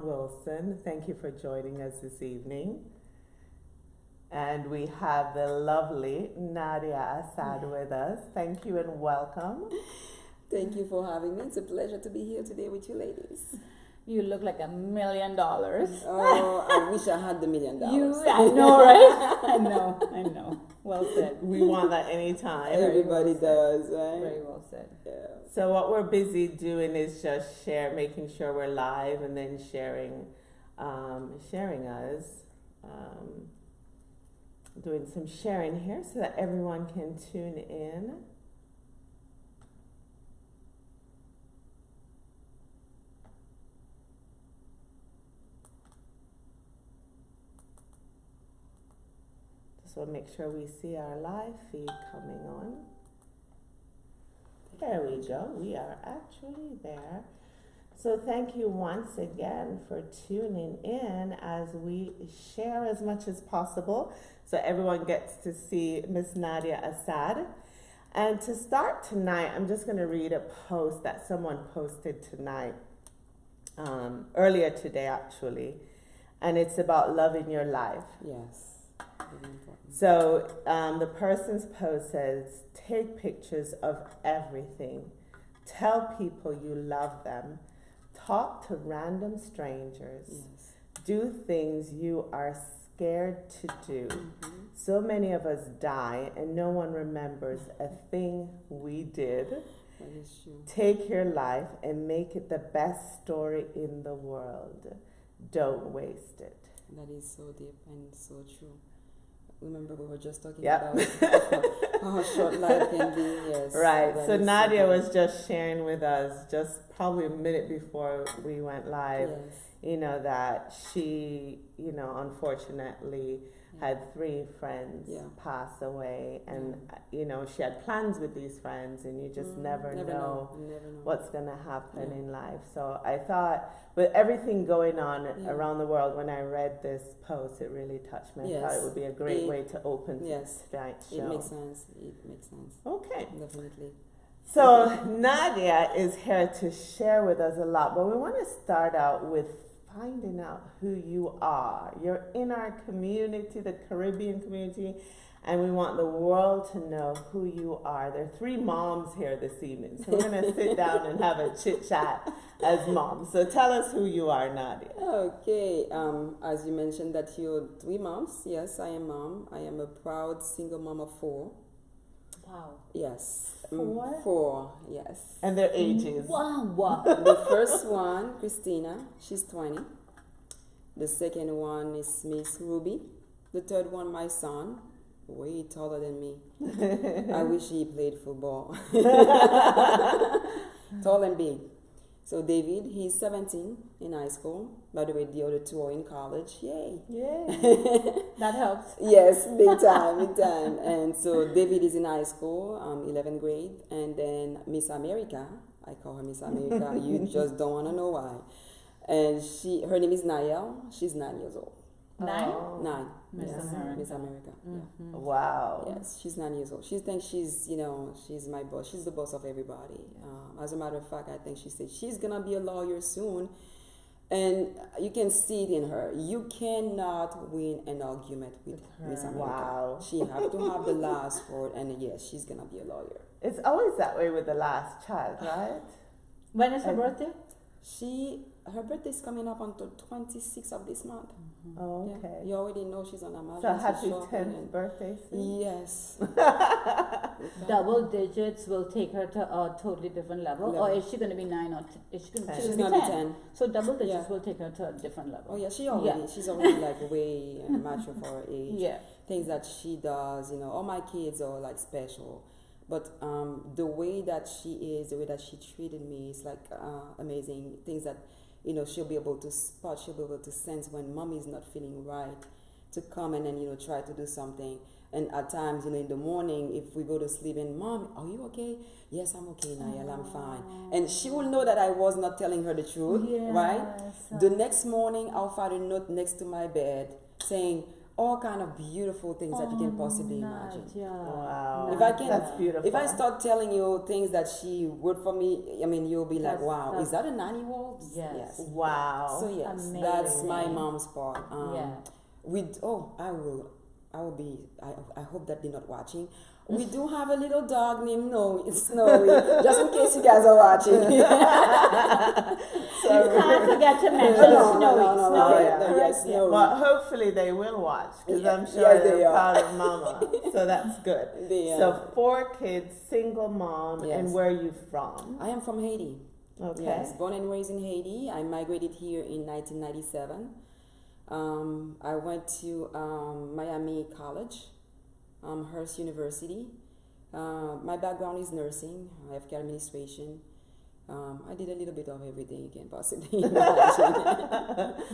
Wilson. Thank you for joining us this evening. And we have the lovely Nadia Assad with us. Thank you and welcome. Thank you for having me. It's a pleasure to be here today with you ladies. You look like $1,000,000. Oh, I wish I had the $1,000,000. I know, right? I know. Well said. We want that anytime. Everybody does, right? Very well said. Yeah. So what we're busy doing is just making sure we're live and then sharing us, doing some sharing here so that everyone can tune in. So make sure we see our live feed coming on. There we go. We are actually there. So thank you once again for tuning in as we share as much as possible so everyone gets to see Miss Nadia Assad. And to start tonight, I'm just going to read a post that someone posted tonight, earlier today actually, and it's about loving your life. Yes. Very important. So the person's post says, take pictures of everything. Tell people you love them. Talk to random strangers. Yes. Do things you are scared to do. Mm-hmm. So many of us die and no one remembers a thing we did. That is true. Take your life and make it the best story in the world. Don't waste it. That is so deep and so true. Remember we were just talking Yep. about how short life can be. Yes. Right. That So is Nadia so was just sharing with us just probably a minute before we went live, yes. That she, unfortunately had 3 friends Yeah. pass away and, she had plans with these friends and you just never know Never know. what's going to happen Yeah. in life. So I thought with everything going on Yeah. around the world, when I read this post, it really touched me. I thought it would be a great way to open Yes. tonight's show. It makes sense. It makes sense. Okay. Definitely. So Nadia is here to share with us a lot, but we want to start out with finding out who you are. You're in our community, the Caribbean community, and we want the world to know who you are. There are 3 moms here this evening, so we're going to sit down and have a chit chat as moms. So tell us who you are, Nadia. Okay, as you mentioned that you're 3 moms. Yes, I am mom. I am a proud single mom of 4. Wow. Yes. 4? 4, yes. And their ages. Wow. The first one, Christina, she's 20. The second one is Miss Ruby. The third one, my son, way taller than me. I wish he played football. Tall and big. So David, he's 17 in high school. By the way, the other 2 are in college. Yay. That helps. Yes, big time, big time. And so David is in high school, 11th grade. And then Miss America, I call her Miss America. You just don't want to know why. And her name is Niall. She's 9 years old. 9? 9. Miss Yes, America. Miss America. Mm-hmm. Wow. Yeah. Yes, she's 9 years old. She thinks she's my boss. She's the boss of everybody. As a matter of fact, I think she said she's going to be a lawyer soon. And you can see it in her. You cannot win an argument with Miss America. Wow. She have to have the last word, and yes, she's gonna be a lawyer. It's always that way with the last child, right? When is her birthday? Her birthday is coming up on the 26th of this month. Oh, okay. Yeah, you already know she's on a So happy 10th birthday. Yes. Double digits will take her to a totally different level. Or is she going to be 9 or is she going to She's be gonna 10? be 10. So double digits will take her to a different level. Oh yeah, she's already like way mature for her age. Yeah. Things that she does, all my kids are like special. But the way that she is, the way that she treated me is like amazing. Things that, she'll be able to spot, she'll be able to sense when mommy is not feeling right, to come and then, try to do something. And at times, in the morning, if we go to sleep and Mom, are you okay? Yes, I'm okay, Niall, I'm fine. And she will know that I was not telling her the truth, right? The next morning, I'll find a note next to my bed saying, all kind of beautiful things that you can possibly imagine. Wow. If I can, That's beautiful. if I start telling you things that she wrote for me, I mean, you'll be like, That's- wow, that's- is that a 9-year-old? Yes. Wow. So yes, that's my Amazing. mom's part. Yeah. I will be. I hope that they're not watching. We do have a little dog named Snowy, just in case you guys are watching. You can't forget to mention Snowy. Snowy, yeah. correct? Yes, Yeah. Snowy. Well, hopefully they will watch because I'm sure Yes, they they're are. proud of Mama. So that's good. They are. So 4 kids, single mom, Yes. and where are you from? I am from Haiti. Okay. Yes, born and raised in Haiti. I migrated here in 1997. I went to Miami College, Hearst University. My background is nursing, healthcare administration. I did a little bit of everything you can possibly imagine.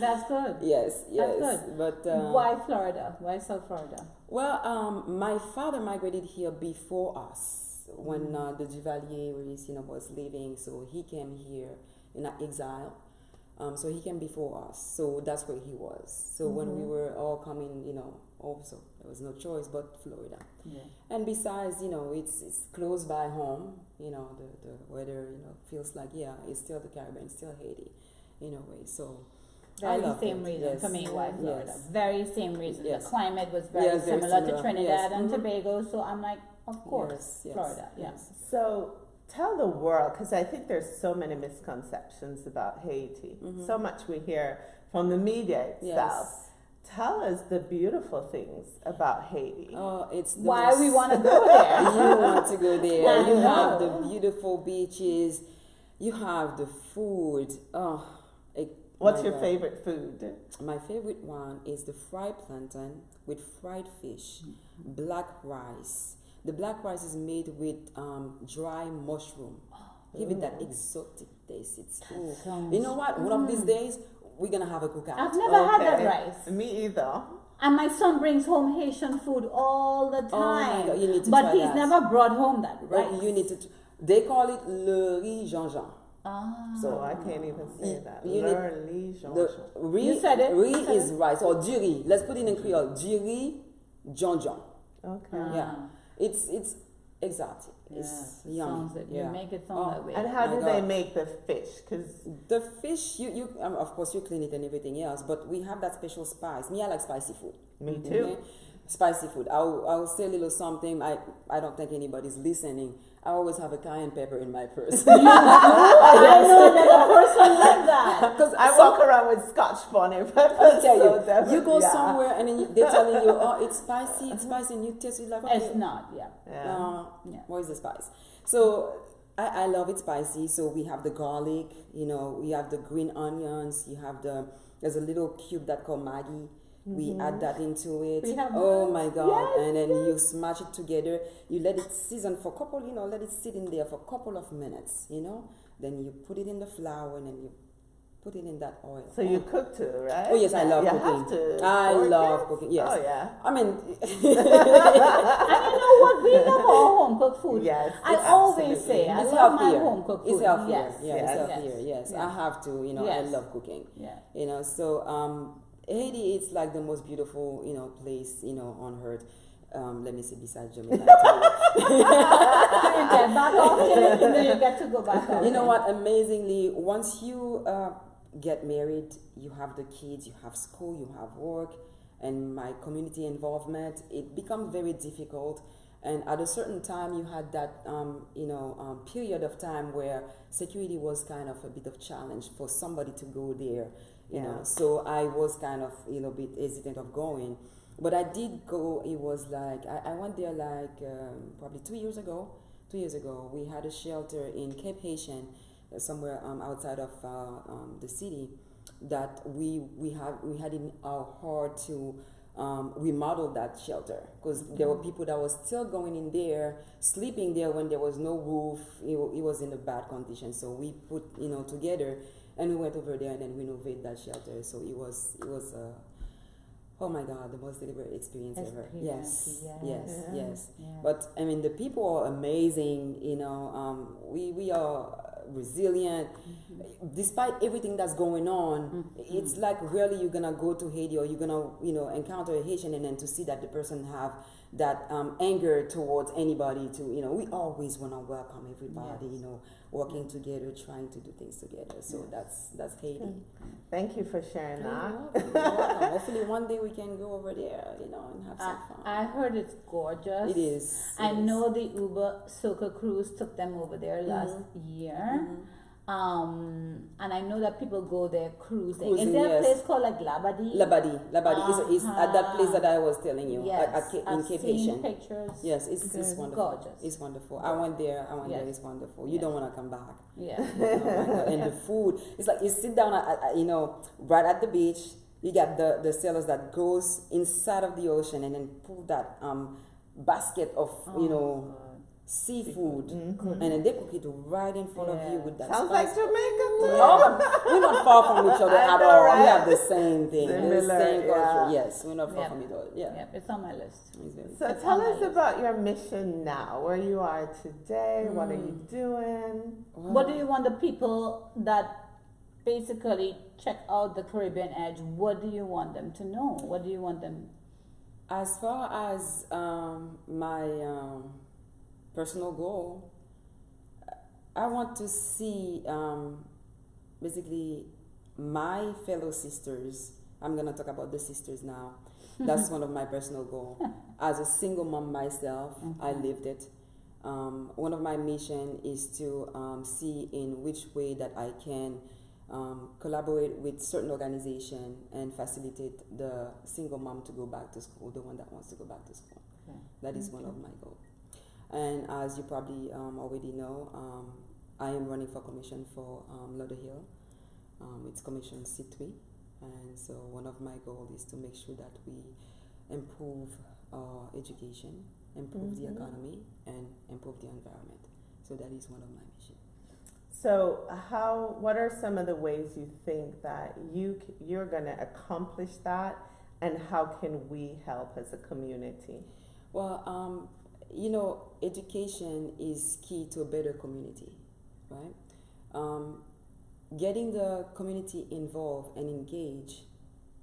That's good. Yes, yes. That's good. But Why Florida? Why South Florida? well, my father migrated here before us when the Duvalier was living, so he came here in exile. So he came before us, so that's where he was. So when we were all coming, also there was no choice but Florida. Yeah. And besides, it's close by home. The weather, feels like it's still the Caribbean, still Haiti, in a way. So I Very love same it. reason Yes. for me why Florida. Yes. Very same reason. Yes. The climate was very Yes, very similar to similar. Trinidad Yes. and Mhm. Tobago, so I'm like, of course, Yes, yes, Florida. Yeah. yes. So tell the world, because I think there's so many misconceptions about Haiti. So much we hear from the media itself. Yes. Tell us the beautiful things about Haiti. Oh, it's the Why we most- want to go there? You want to go there. I You have know. the beautiful beaches. You have the food. What's my your God. favorite food? My favorite one is the fried plantain with fried fish, black rice. The black rice is made with dry mushroom. Give it that exotic taste. It's cool. sounds- You know what? One of these days we're gonna have a cookout. I've never had that Okay. rice. Me either. And my son brings home Haitian food all the Oh my time. God, you need to but try he's that. never brought home that Right? rice. You need to. They call it le riz Jean-Jean. Ah. So I can't even say that. You Le riz The Jean-Jean. riz, You said it. riz You said is rice or du riz. Let's put it in Creole. Du riz Jean-Jean. Okay. Yeah, it's exotic. Yeah, It's it yummy. sounds like Yeah. you make it sound Oh. that way. And how My do they God. make the fish? Because The fish, you of course you clean it and everything else, but we have that special spice. Me, I like spicy food. me too. Okay? Spicy food. I'll say a little something. I don't think anybody's listening. I always have a cayenne pepper in my purse. I know another person like that. Because I walk around with Scotch bonnet peppers. I'll tell so you, definitely- you go yeah. somewhere and then they're telling you, oh, it's spicy, and you taste it like, okay, It's not, yeah. Yeah. Yeah. what is the spice? So I love it spicy. So we have the garlic, we have the green onions, there's a little cube that called Maggi. We add that into it. We have Oh that. my God. Yes, And then you smash it together. You let it season for a couple, let it sit in there for a couple of minutes, Then you put it in the flour and then you put it in that oil. So you cook too, right? Oh yes, I love you cooking. Have to I for love kids? cooking. Yes. Oh yeah. I mean, And you know what? We love our home cooked food. Yes, I it's always absolutely. say I it's love my healthier. home cooked food. It's healthier. Yes. Yeah, Yes. it's healthier. Yes, Yeah. I have to. I Yes. love cooking. Yeah. So Haiti, it's like the most beautiful, place, on earth. Let me see, besides Jamaica. You get back often, and then you get to go back often. You know what? Amazingly, once you get married, you have the kids, you have school, you have work, and my community involvement, it becomes very difficult. And at a certain time, you had that, period of time where security was kind of a bit of challenge for somebody to go there. You know, so I was kind of, a bit hesitant of going. But I did go. It was like I went there like probably 2 years ago. 2 years ago, we had a shelter in Cape Haitian, somewhere outside of the city, that we had in our heart to remodel that shelter, because there were people that were still going in there, sleeping there when there was no roof. It was in a bad condition. So we put together, and we went over there and then renovated that shelter. So it was oh my God, the most deliberate experience ever. Yes. Yeah. But I mean, the people are amazing. We are resilient. Despite everything that's going on, it's like rarely you're gonna go to Haiti or you're gonna encounter a Haitian and then to see that the person have that anger towards anybody. To we always want to welcome everybody. Yes. Working together, trying to do things together. So that's Haiti. Thank you for sharing that. You're welcome. Hopefully one day we can go over there, and have some fun. I heard it's gorgeous. It is. I know the Uber Soca cruise took them over there last year. And I know that people go there cruising. Is there a yes. place called like Labadee? Labadee is at that place that I was telling you. Yes, in I've Cape seen Haitian. pictures. Yes, it's wonderful. Gorgeous. It's wonderful. I went there. Yes. It's wonderful. You Yes. don't want to come back. Yeah. Oh my God. And the food, it's like you sit down right at the beach. You got the sailors that goes inside of the ocean and then pull that basket of seafood, and then they cook it right in front of you with that. Sounds spice. like Jamaica too. Oh, we're not far from each other I at know, all. right? We have the same thing, Similar, the same culture. yeah. Yes, we're not far Yeah. from each other. Yeah. Yeah, it's on my list. It's very- So It's tell on my us list. about your mission now, where you are today, what are you doing? What do you want the people that basically check out the Caribbean Edge, what do you want them to know? What do you want them? As far as my personal goal, I want to see basically my fellow sisters. I'm going to talk about the sisters now. That's one of my personal goals. As a single mom myself, I lived it. One of my mission is to see in which way that I can collaborate with certain organization and facilitate the single mom to go back to school, the one that wants to go back to school. Okay. That is one of my goals. And as you probably already know, I am running for commission for Lauderhill. It's commission C3. And so one of my goals is to make sure that we improve our education, improve the economy, and improve the environment. So that is one of my missions. So what are some of the ways you think that you're going to accomplish that, and how can we help as a community? Well, education is key to a better community, right? Getting the community involved and engaged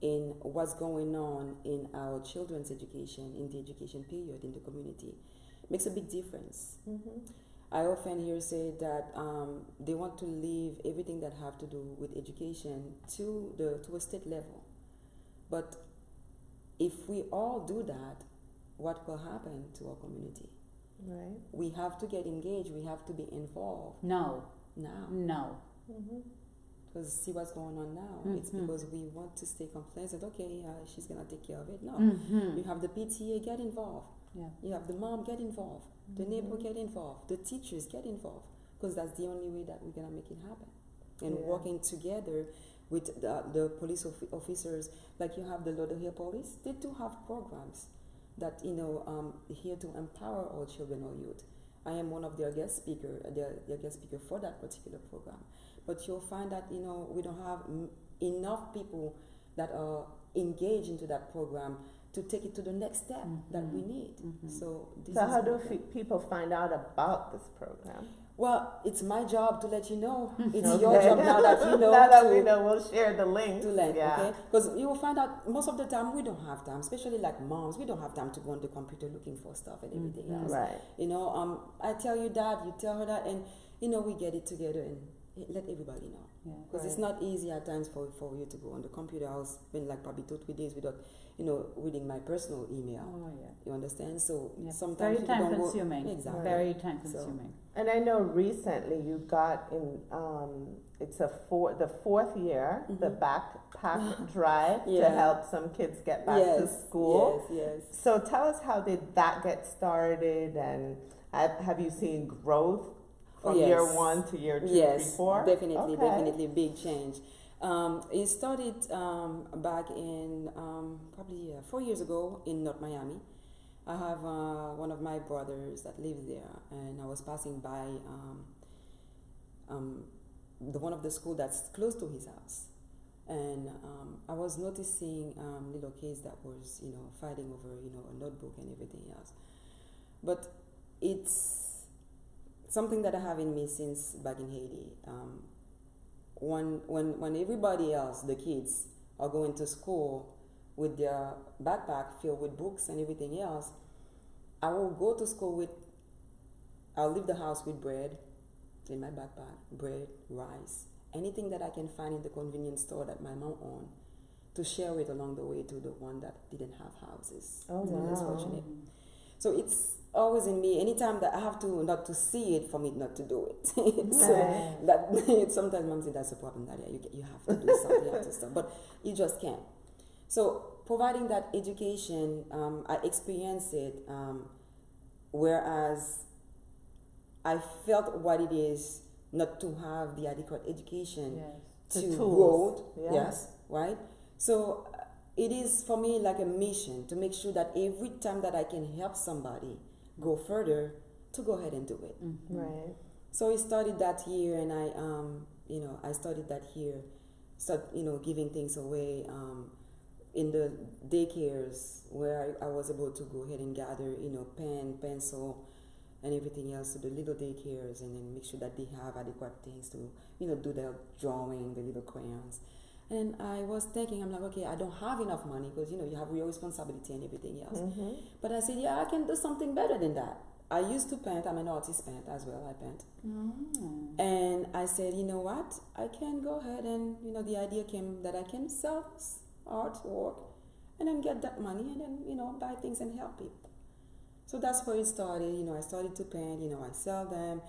in what's going on in our children's education, in the education period in the community, makes a big difference. I often hear say that they want to leave everything that have to do with education to a state level. But if we all do that, what will happen to our community? Right. We have to get engaged. We have to be involved No. now. Because see what's going on now. It's because we want to stay complacent. Okay, she's gonna take care of it. No, you have the PTA get involved. Yeah. You have the mom get involved. The neighbor get involved. The teachers get involved. Because that's the only way that we're gonna make it happen. And working together with the police officers, like you have the Lauderhill police, they do have programs that here to empower our children or youth. I am one of their guest speaker, their guest speaker for that particular program. But you'll find that we don't have enough people that are engaged into that program to take it to the next step that we need. So how do people find out about this program? Well, it's my job to let you know. It's Okay. your job now that you know. Now that we know, we'll share the link. To learn, Yeah. okay? Because you will find out most of the time we don't have time, especially like moms, we don't have time to go on the computer looking for stuff and everything else. Right. I tell you that, you tell her that, and we get it together and let everybody know. Because it's not easy at times for you to go on the computer. I'll spend like probably 2-3 days without reading my personal email. Oh yeah. You understand? So Yeah. sometimes Very people time don't consuming. Go, exactly. Very time consuming. And I know recently you got in, it's the fourth year, the backpack drive to Yeah. help some kids get back to school. Yes. So tell us, how did that get started, and have you seen growth from Yes. year 1 to year 2, Yes, 3, 4? definitely, Okay. definitely big change. It started back in probably 4 years ago in North Miami. I have one of my brothers that lives there, and I was passing by one of the school that's close to his house, and I was noticing little kids that was fighting over a notebook and everything else. But it's something that I have in me since back in Haiti. When everybody else, the kids, are going to school with their backpack filled with books and everything else, I will go to school with, I'll leave the house with bread in my backpack, bread, rice, anything that I can find in the convenience store that my mom owned, to share it along the way to the one that didn't have houses. Oh, and less wow. fortunate. So it's always in me. Anytime that I have to not to see it for me not to do it. So that sometimes mom says that's a problem, Nadia. You have to do something, you have to stop, but you just can't. So providing that education, I experienced it, whereas I felt what it is not to have the adequate education Yes. to The grow. tools. Yes, right? So it is for me like a mission to make sure that every time that I can help somebody go further, to go ahead and do it. Right. So it started that year, and I started that year, giving things away in the daycares where I was able to go ahead and gather, pen, pencil, and everything else to the little daycares, and then make sure that they have adequate things to, do their drawing, the little crayons. And I was thinking, I'm like, okay, I don't have enough money because, you have your responsibility and everything else. But I said, yeah, I can do something better than that. I used to paint. I'm an artist paint as well. I paint. And I said, you know what? I can go ahead and, the idea came that I can sell artwork and then get that money and then, buy things and help people. So that's where it started. I started to paint, I sell them,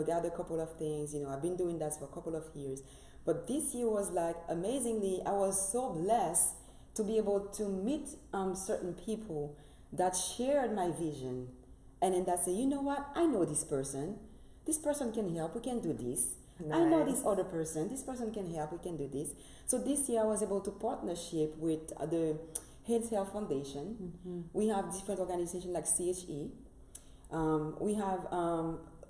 gather a couple of things. I've been doing that for a couple of years. But this year was like, amazingly, I was so blessed to be able to meet certain people that shared my vision. And then that say, you know what, I know this person can help, we can do this. Nice. I know this other person, this person can help, we can do this. So this year I was able to partnership with the Health Foundation. We have different organizations like CHE. We have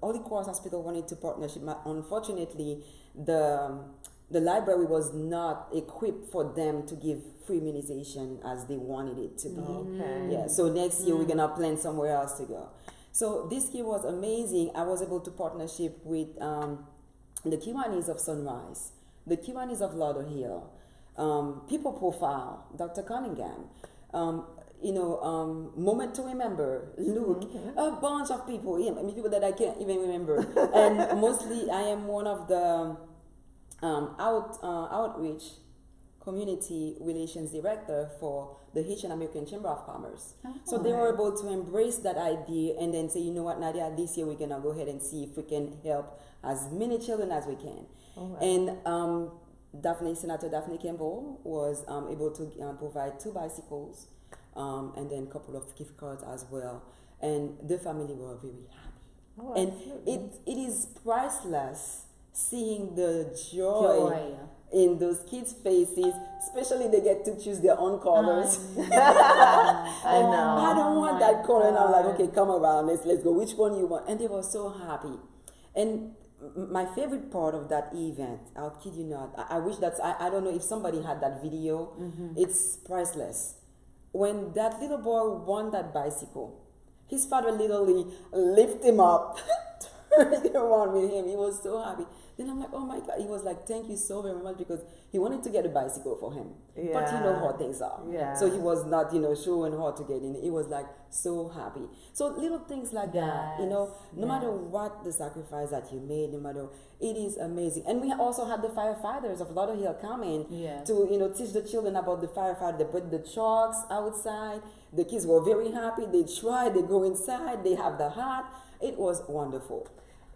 Holy Cross Hospital wanted to partnership. Unfortunately, the library was not equipped for them to give free immunization as they wanted it to be. Okay. Yeah. So next year we're gonna plan somewhere else to go. So this year was amazing. I was able to partnership with the Kiwanis of Sunrise, the Kiwanis of Lauderhill, People Profile, Dr. Cunningham, Moment to Remember, Luke, a bunch of people, people that I can't even remember. And mostly I am one of the outreach community relations director for the Haitian American Chamber of Commerce. So they were able to embrace that idea and then say, you know what, Nadia, this year we're going to go ahead and see if we can help as many children as we can. And Senator Daphne Campbell was able to provide 2 bicycles and then a couple of gift cards as well. And the family were very happy. And it is priceless seeing the joy in those kids' faces, especially they get to choose their own colors. I know. I don't want that color. And I'm like, okay, come around, let's go. Which one you want? And they were so happy. And my favorite part of that event, I'll kid you not, I wish I don't know if somebody had that video. It's priceless. When that little boy won that bicycle, his father literally lifted him up, turning around with him. He was so happy. Then I'm like, oh my God. He was like, thank you so very much, because he wanted to get a bicycle for him. Yeah. But you know how things are. Yeah. So he was not, showing how to get in. He was like so happy. So little things like that, no matter what the sacrifice that you made, no matter, it is amazing. And we also had the firefighters of Lauderhill come in to, teach the children about the firefighter. They put the chalks outside. The kids were very happy. They try, they go inside, they have the hat. It was wonderful.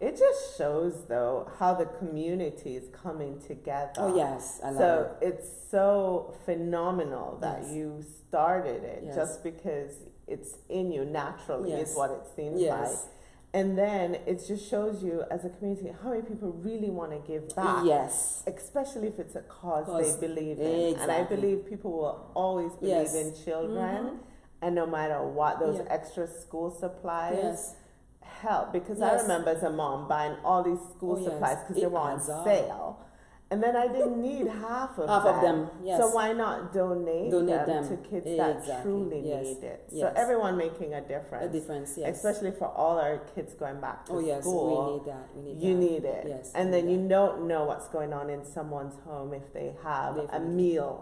It just shows, though, how the community is coming together. Oh, yes. I love so it's so phenomenal that you started it just because it's in you naturally is what it seems like. And then it just shows you as a community how many people really want to give back. Yes. Especially if it's a cause they believe in. Exactly. And I believe people will always believe in children. And no matter what, those extra school supplies help. Because I remember as a mom buying all these school supplies because they were on sale. And then I didn't need half of them. Yes. So why not donate them to kids that truly need it? So everyone making a difference. Yes. Especially for all our kids going back to school. We need that. You need it. Yes. And then you don't know what's going on in someone's home if they have a meal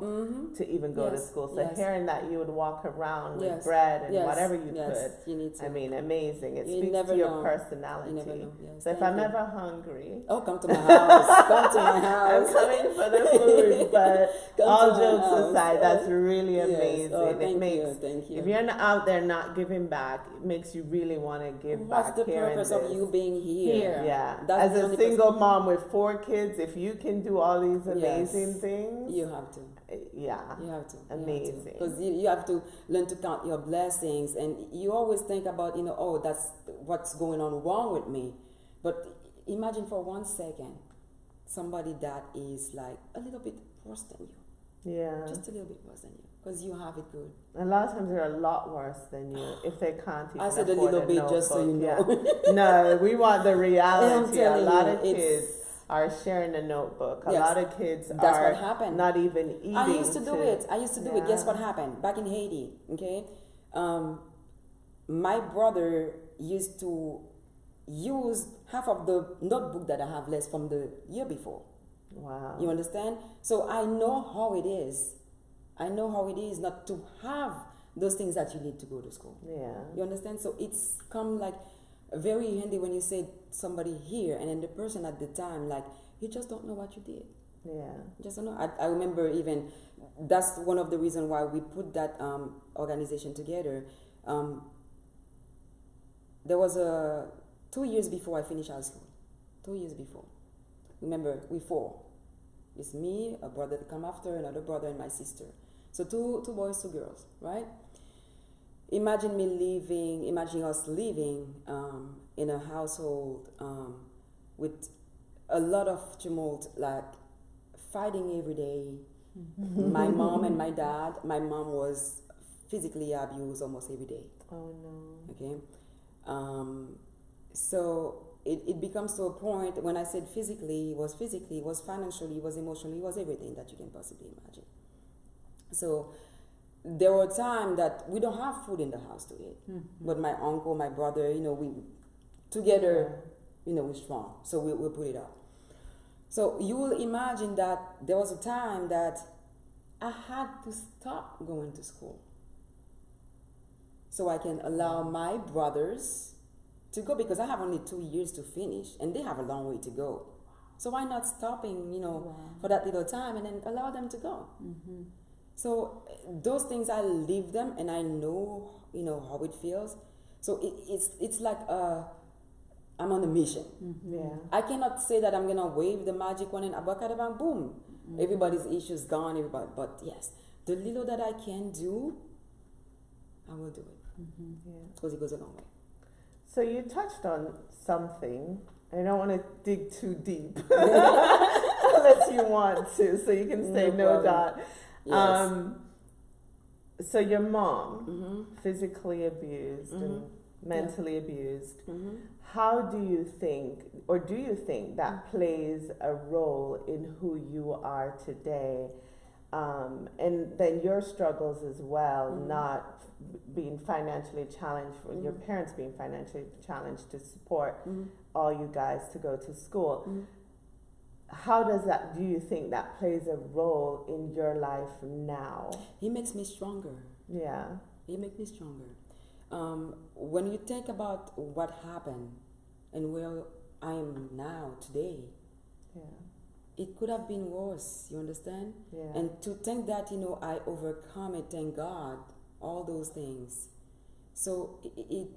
to even go to school. So hearing that you would walk around with bread and whatever you could. You need to. I mean, amazing. It speaks to your personality. You never know. Yes. So if I'm ever hungry, come to my house. Come to my house. I'm coming for the food, but all jokes aside, that's really amazing. Thank you. If you're out there not giving back, it makes you really want to give back. What's the purpose of you being here? Yeah. As a single mom with 4 kids, if you can do all these amazing things, you have to. Yeah. You have to. Amazing. Because you have to learn to count your blessings, and you always think about, that's what's going on wrong with me. But imagine for 1 second somebody that is like a little bit worse than you. Yeah. Just a little bit worse than you. Because you have it good. A lot of times they're a lot worse than you if they can't even I said a little bit just so you know. Yeah. No, we want the reality. A lot of kids are sharing a notebook. A lot of kids what happened. Not even eating. I used to do it. Guess what happened? Back in Haiti, okay? My brother used to use half of the notebook that I have left from the year before. Wow. You understand? So I know how it is. I know how it is not to have those things that you need to go to school. Yeah. You understand? So it's come like very handy when you say somebody here and then the person at the time, like, you just don't know what you did. Yeah. Just don't know. I remember even, that's one of the reasons why we put that organization together. There was 2 years before I finished high school. 2 years before. Remember, we 4. It's me, a brother to come after, another brother, and my sister. So two boys, 2 girls, right? Imagine us living in a household with a lot of tumult, like fighting every day. My mom and my dad, my mom was physically abused almost every day. Oh no. Okay. So it becomes to a point when I said physically, it was financially, it was emotionally, it was everything that you can possibly imagine. So there were times that we don't have food in the house to eat. But my uncle, my brother, we together, we're strong. So we'll put it up. So you will imagine that there was a time that I had to stop going to school so I can allow my brothers to go, because I have only 2 years to finish and they have a long way to go. So why not stopping, for that little time and then allow them to go? So those things, I live them and I know, how it feels. So it's like I'm on a mission. Yeah. I cannot say that I'm gonna wave the magic wand and abracadabra, boom, everybody's issues gone. But yes, the little that I can do, I will do it. Because it goes a long way. So you touched on something. I don't want to dig too deep unless you want to, so you can say no doubt. Yes. So your mom, physically abused and mentally abused. How do you think, or do you think that plays a role in who you are today? And then your struggles as well, not being financially challenged, for your parents being financially challenged to support all you guys to go to school. How do you think that plays a role in your life now? He makes me stronger. Yeah. He makes me stronger. When you think about what happened and where I am now today, it could have been worse, you understand? Yeah. And to think that, I overcome it, thank God, all those things. So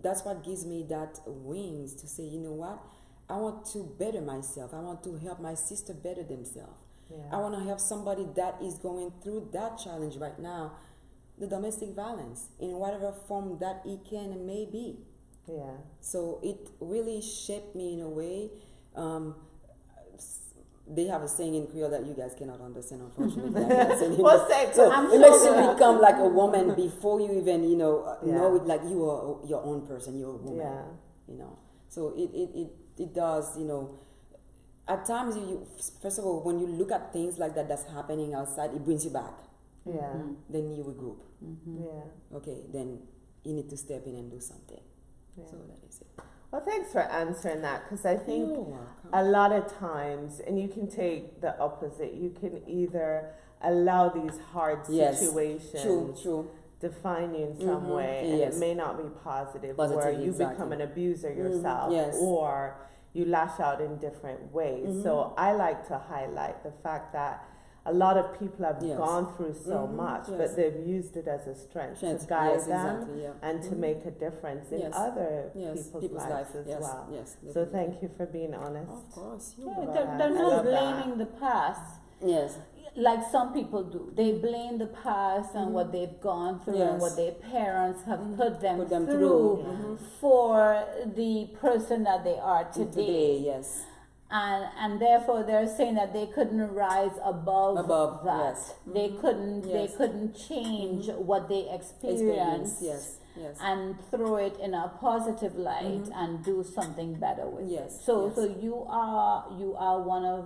that's what gives me that wings to say, you know what? I want to better myself. I want to help my sister better themselves. Yeah. I want to help somebody that is going through that challenge right now, the domestic violence, in whatever form that it can and may be. Yeah. So it really shaped me in a way. They have a saying in Creole that you guys cannot understand, unfortunately. What's that? So it makes you become like a woman before you even, know it, like you are your own person, you're a woman. Yeah. So it does, at times, first of all, when you look at things like that that's happening outside, it brings you back. Yeah. Then you regroup. Yeah. Okay, then you need to step in and do something. Yeah. So that is it. Well, thanks for answering that, because I think You're welcome. a lot of times, and you can take the opposite, you can either allow these hard Yes. situations True. define you in some way, and Yes. it may not be positive, Positive, where you exactly. become an abuser yourself, Yes. or you lash out in different ways. So I like to highlight the fact that a lot of people have Yes. gone through so much, Yes. but they've used it as a strength to Yes, guide them exactly, yeah. and to make a difference in Yes. other Yes, people's lives as yes, well. yes. So definitely. thank you for being honest. Of course. Yeah, Wow. they're I not love that. blaming the past Yes. like some people do. They blame the past and what they've gone through and Yes. what their parents have put them Put them through through. for the person that they are today. Yes. And therefore they're saying that they couldn't rise above that. Yes. They couldn't Yes. they couldn't change what they experienced Yes. Yes. and throw it in a positive light and do something better with Yes, it. So yes. so you are one of,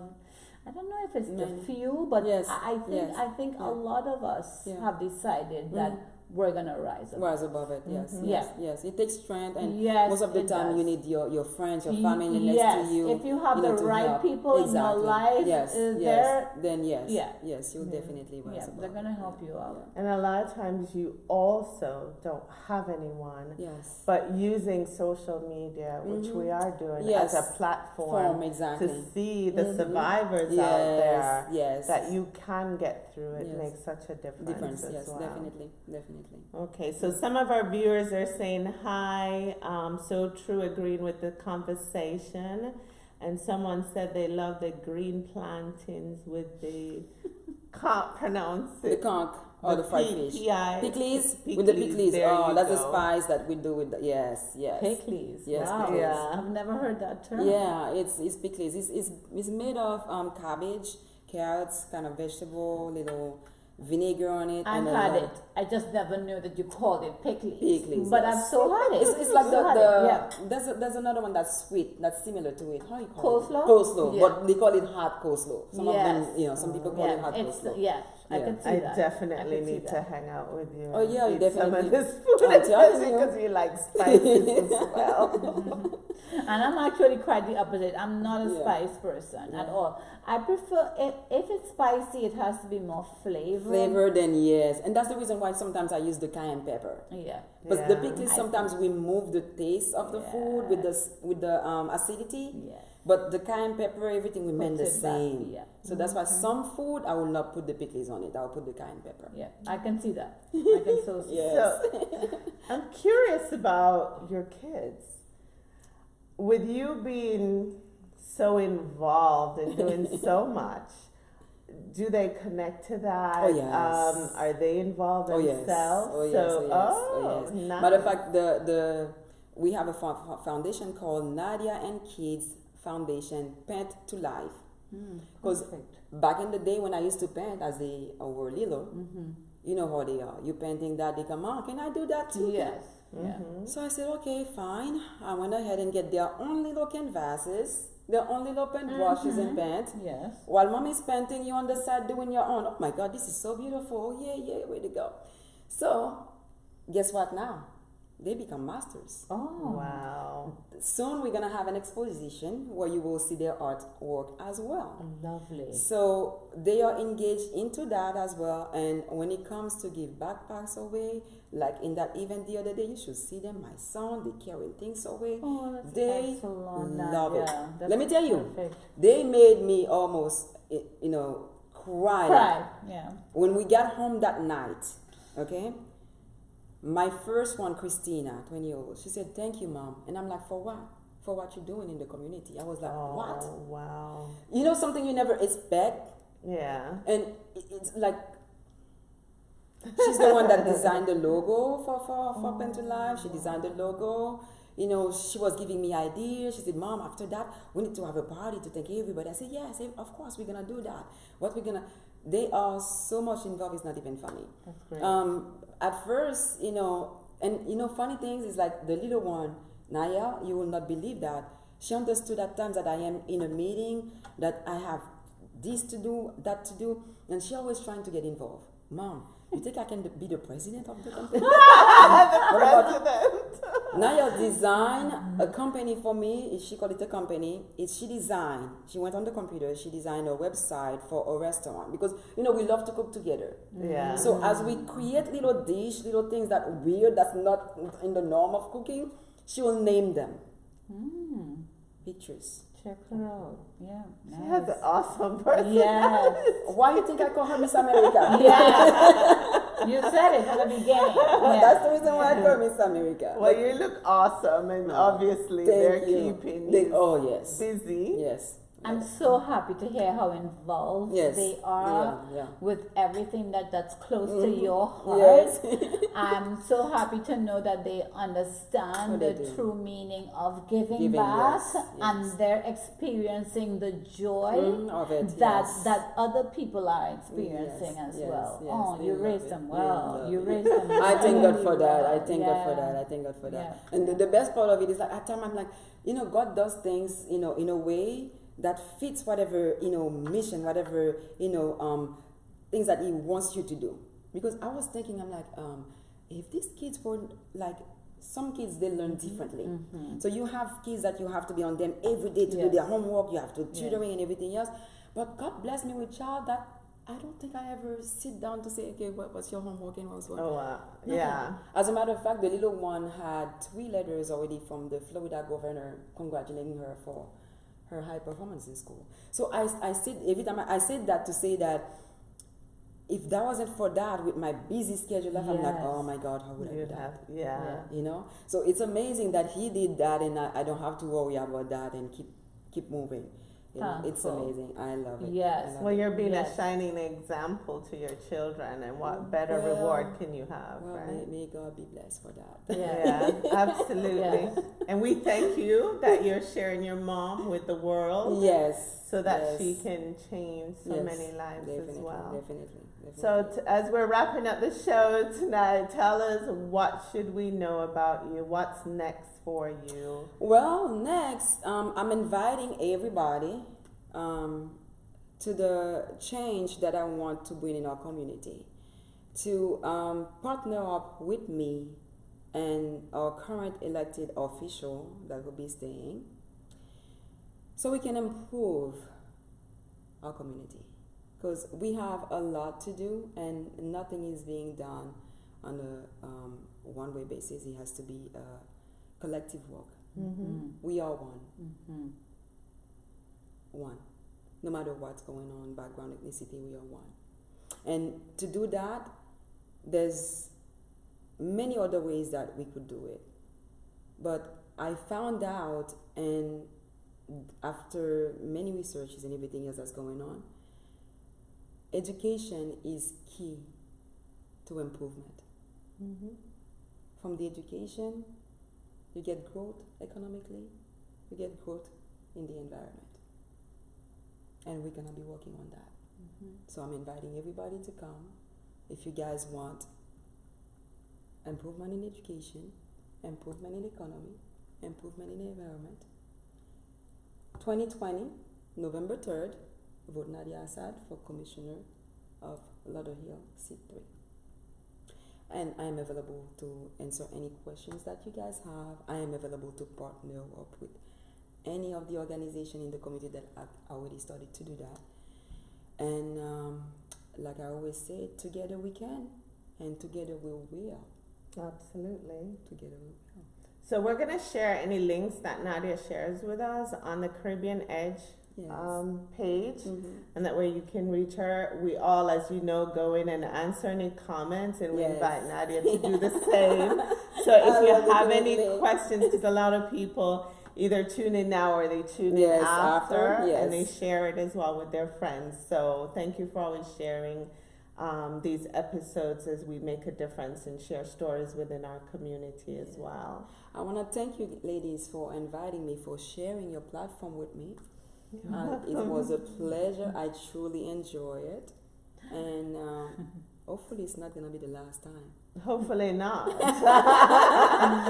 I don't know if it's the Many. few, but Yes, I yes. think a Yeah. lot of us Yeah. have decided that we're gonna rise above. Rise above it, yes, yes, yes. It takes strength, and Yes, most of the it time does. you need your friends, your Y- family next yes, to you. if you have the to right help. people in your life, yes, there- yes, then yes, yeah. yes, you'll definitely rise Yeah, above. they're gonna help you out. And a lot of times you also don't have anyone, Yes. but using social media, which we are doing Yes. as a platform Form, exactly. to see the survivors out there, yes, that you can get through it Yes. makes such a difference as yes, well. definitely. Okay, so some of our viewers are saying hi, so true, agreeing with the conversation. And someone said they love the green plantains with the, can't pronounce The it. conch or the fried P- fish. P-I- Pickles pickles, with the pickles. there Oh, you that's the go. spice that we do with the, yes. Pickles. Yes, Wow. pickles. Yeah. I've never heard that term. Yeah, it's pickles. It's made of cabbage, carrots, kind of vegetable, little vinegar on it. I've and had it. I just never knew that you called it pickles. Pickles, But yes. I've so had it. It's like So had it, yeah. there's another one that's sweet, that's similar to it. How you call Coleslaw? it? Coleslaw. Yeah. But they call it hot coleslaw. Some of them, Yes. some people call it hot it's coleslaw. yeah. I Yeah. can see I that. definitely I can see need to that. hang out with you. Oh, yeah, you and eat some definitely- of this food, I'm telling especially you. because you like spices as well. And I'm actually quite the opposite. I'm not a Yeah. spice person at Yeah. all. I prefer if it's spicy, it has to be more flavor. Flavor, then yes. And that's the reason why sometimes I use the cayenne pepper. Yeah. But the Yeah. pickles sometimes remove the taste of the food with the acidity. Yeah. But the cayenne pepper, everything remain the Puts it back, same. yeah. So that's why some food I will not put the pickles on it. I'll put the cayenne pepper. Yeah. I can see that. I can so see. Yes. So, I'm curious about your kids. With you being so involved and doing so much, do they connect to that? Oh, yes. Are they involved Oh yes. themselves? Oh yes. So, Oh yes. nice. Matter of fact, we have a foundation called Nadia and Kids Foundation, Paint to Life. Because back in the day when I used to paint as they were little, you know how they are. You painting that, they come, Mom, can I do that too? Yes. Yeah. So I said, okay, fine. I went ahead and get their own little canvases, their own little paint brushes and paint. Yes. While Mommy's painting, you on the side doing your own. Oh my God, this is so beautiful. Yeah, way to go. So, guess what now? They become masters. Oh. Wow. Soon we're going to have an exposition where you will see their artwork as well. Lovely. So they are engaged into that as well. And when it comes to give backpacks away, like in that event the other day, you should see them. My son, they carrying things away. Oh, that's They excellent. love it. Yeah, that's Let me tell you, perfect. they made me almost, cry. Cry. Yeah. When we got home that night, okay, my first one, Christina, 20-year-old, she said, "Thank you, Mom." And I'm like, "For what? For what you're doing in the community?" I was like, "What?" Oh, wow. You know, something you never expect. Yeah. And it's like, she's the one that designed the logo for Pen to Life. She designed the logo. You know, she was giving me ideas. She said, "Mom, after that, we need to have a party to thank everybody." I said, "Yes, of course, we're going to do that." What we're going to... They are so much involved, it's not even funny. That's great. At first, funny things is like the little one, Naya, you will not believe that. She understood at times that I am in a meeting, that I have this to do, that to do, and she always trying to get involved. Mom, you think I can be the president of the company? Nadia designed a company for me. She called it a company. She designed. She went on the computer. She designed a website for a restaurant because we love to cook together. Yeah. So as we create little dish, little things that weird, that's not in the norm of cooking, she will name them. Pictures. Check her out. Yeah. She has an awesome person. Yes. Why you think I call her Miss America? Yeah. You said it at the beginning. Yeah. That's the reason why I call Miss America. Well, you look awesome, and obviously they're keeping you yes. busy. Yes. I'm so happy to hear how involved Yes. they are Yeah. with everything that's close to your heart. Yes. I'm so happy to know that they understand What they the do. true meaning of giving Giving, back, yes, and yes. they're experiencing the joy Of it. that yes. that other people are experiencing Yes, as yes, well. yes, Oh, they you love raised it. them They well. love You it. raised them. I thank God for really that. I well. thank God for Yeah. that. I thank God for that. Yeah. And the best part of it is like at times I'm like, God does things, in a way that fits whatever, mission, whatever, things that He wants you to do. Because I was thinking, I'm like, if these kids were like, some kids, they learn differently. So you have kids that you have to be on them every day to do Yes. their homework, you have to tutoring and everything else. But God bless me with child that I don't think I ever sit down to say, okay, what's your homework and what's what? Oh wow. Nothing. Yeah. As a matter of fact, the little one had 3 letters already from the Florida governor congratulating her for her high performance in school. So I said, every time I said that to say that if that wasn't for that, with my busy schedule, I'm like, Yes. oh my God, how would I do You'd that? have, yeah. So it's amazing that He did that, and I don't have to worry about that and keep moving. It's Thankful. amazing. I love it. Yes. I love Well, it. you're being Yes. a shining example to your children, and what better Well, reward can you have, Well, right? may God be blessed for that. Yeah. Yeah, absolutely. Yes. And we thank you that you're sharing your mom with the world, Yes. so that yes. she can change so Yes, many lives definitely, as well. Definitely. So as we're wrapping up the show tonight, tell us, what should we know about you? What's next for you? Well, next, I'm inviting everybody to the change that I want to bring in our community, to partner up with me and our current elected official that will be staying, so we can improve our community. Because we have a lot to do, and nothing is being done on a one-way basis. It has to be a collective work. We are one. One. No matter what's going on, background, ethnicity, we are one. And to do that, there's many other ways that we could do it. But I found out, and after many researches and everything else that's going on, education is key to improvement. From the education, you get growth economically, you get growth in the environment. And we're going to be working on that. So I'm inviting everybody to come. If you guys want improvement in education, improvement in economy, improvement in the environment, 2020, November 3rd, vote Nadia Assad for Commissioner of Lauderhill, Seat 3. And I am available to answer any questions that you guys have. I am available to partner up with any of the organization in the community that have already started to do that. And like I always say, together we can, and together we will. Absolutely. Together we will. So we're going to share any links that Nadia shares with us on the Caribbean Edge page, and that way you can reach her. We all, as you know, go in and answer any comments, and we invite Nadia to do the same. So if you have any questions, because a lot of people either tune in now or they tune in after, and they share it as well with their friends. So thank you for always sharing these episodes as we make a difference and share stories within our community as well. I want to thank you, ladies, for inviting me, for sharing your platform with me. It was a pleasure. I truly enjoy it. And hopefully it's not gonna be the last time. Hopefully not.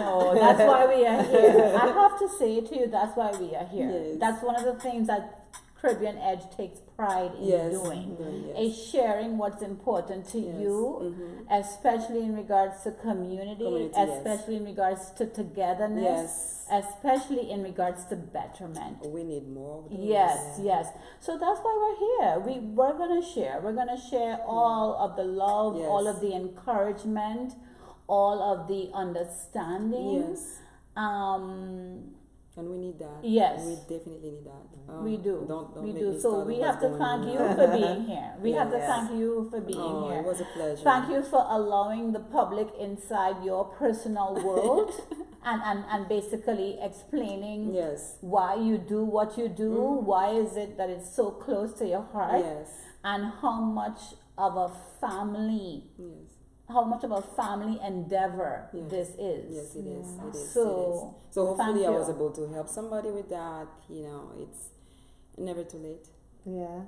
No, that's why we are here. I have to say to you, that's why we are here. Yes. That's one of the things that Caribbean Edge takes pride in Yes. doing. Yes. Is sharing what's important to Yes. you, especially in regards to community, yes. especially in regards to togetherness, Yes. especially in regards to betterment. We need more of those. Yes, yes. So that's why we're here. We're gonna share. We're gonna share all of the love, Yes. all of the encouragement, all of the understanding. Yes. And we need that. Yes. We definitely need that. We do. Don't We make do. me So start we with have what's to going thank on you now. for being here. We have to Yes. thank you for being Oh, here. it was a pleasure. Thank you for allowing the public inside your personal world and basically explaining Yes. why you do what you do, why is it that it's so close to your heart, Yes. and how much of a family endeavor Yes. this is. Yes, it is. It is. So, it is. So hopefully thank I was you. able to help somebody with that. It's never too late. Yeah.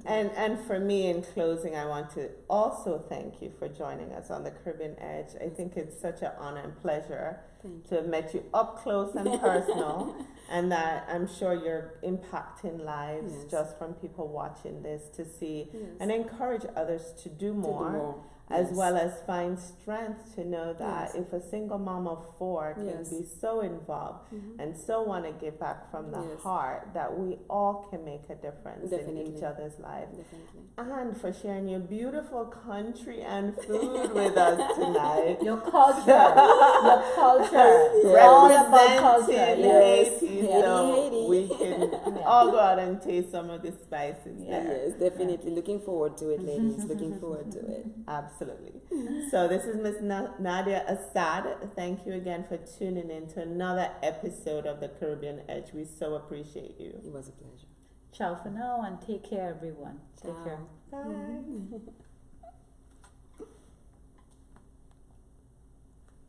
And for me, in closing, I want to also thank you for joining us on the Caribbean Edge. I think it's such an honor and pleasure to have met you up close and personal, and that I'm sure you're impacting lives Yes. just from people watching this to see Yes. and encourage others to do more. As Yes. well as find strength to know that Yes. if a single mom of 4 can Yes. be so involved and so want to give back from the Yes. heart, that we all can make a difference in Definitely. each other's lives. Definitely. And for sharing your beautiful country and food with us tonight. Your culture, all about culture. Representing Yes. Haiti, Yes. so Haiti. we can all go out and taste some of the spices Yeah. there. Yes, definitely. Looking forward to it, ladies. Looking forward to it. Absolutely. So this is Miss Nadia Assad. Thank you again for tuning in to another episode of the Caribbean Edge. We so appreciate you. It was a pleasure. Ciao for now and take care, everyone. Take Ciao. care. Bye.